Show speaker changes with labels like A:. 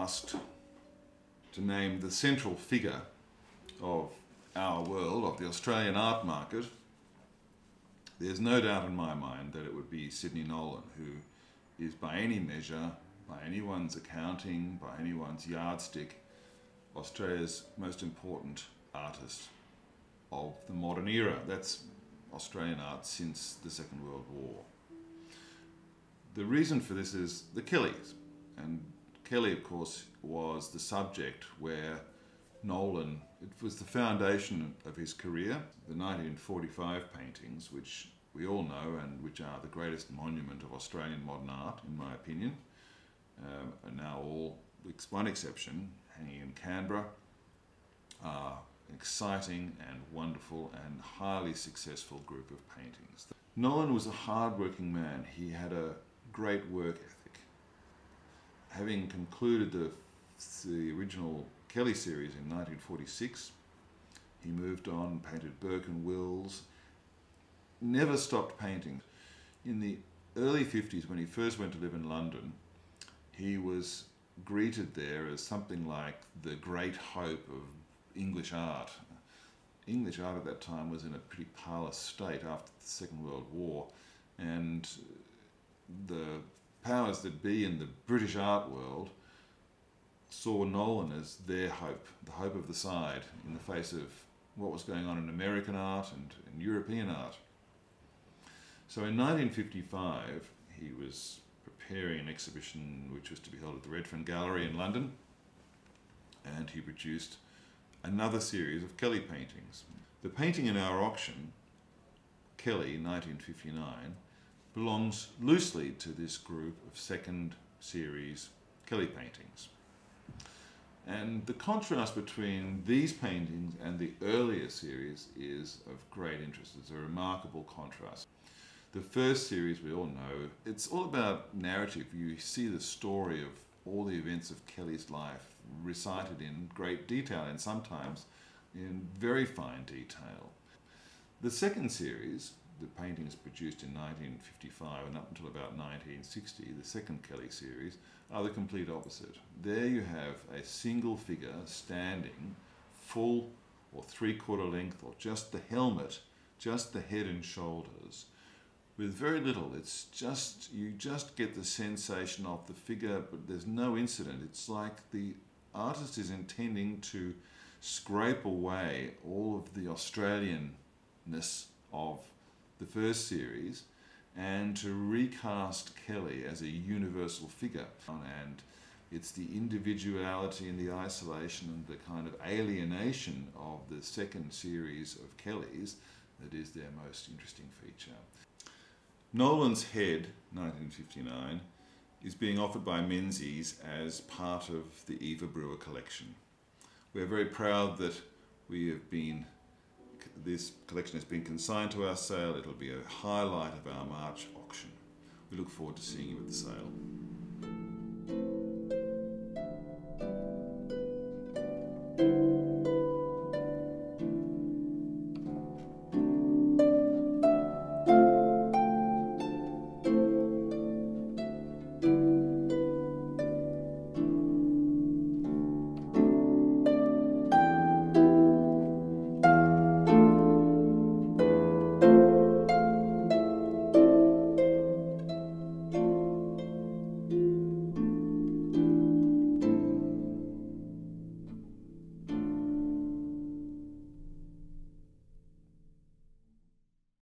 A: asked to name the central figure of our world, of the Australian art market, there's no doubt in my mind that it would be Sidney Nolan, who is by any measure, by anyone's accounting, by anyone's yardstick, Australia's most important artist of the modern era. That's Australian art since the Second World War. The reason for this is the Kellys. And Kelly, of course, was the subject where Nolan, it was the foundation of his career. The 1945 paintings, which we all know and which are the greatest monument of Australian modern art, in my opinion, are now all, with one exception, hanging in Canberra, are an exciting and wonderful and highly successful group of paintings. Nolan was a hard-working man. He had a great work ethic. Having concluded the original Kelly series in 1946, he moved on, painted Burke and Wills, never stopped painting. In the early 50s, when he first went to live in London, he was greeted there as something like the great hope of English art. English art at that time was in a pretty parlous state after the Second World War, and the powers that be in the British art world saw Nolan as their hope, the hope of the side, in the face of what was going on in American art and in European art. So in 1955, he was preparing an exhibition which was to be held at the Redfern Gallery in London, and he produced another series of Kelly paintings. The painting in our auction, Kelly, 1959, belongs loosely to this group of second series Kelly paintings. And the contrast between these paintings and the earlier series is of great interest. It's a remarkable contrast. The first series, we all know, it's all about narrative. You see the story of all the events of Kelly's life recited in great detail, and sometimes in very fine detail. The second series, the paintings produced in 1955 and up until about 1960, the second Kelly series, are the complete opposite. There you have a single figure standing full or three-quarter length, or just the helmet, just the head and shoulders, with very little. It's just, you just get the sensation of the figure, but there's no incident. It's like the artist is intending to scrape away all of the Australianness of the first series and to recast Kelly as a universal figure. And it's the individuality and the isolation and the kind of alienation of the second series of Kellys that is their most interesting feature. Nolan's head, 1959, is being offered by Menzies as part of the Eva Brewer collection. We're very proud that this collection has been consigned to our sale. It'll be a highlight of our March auction. We look forward to seeing you at the sale.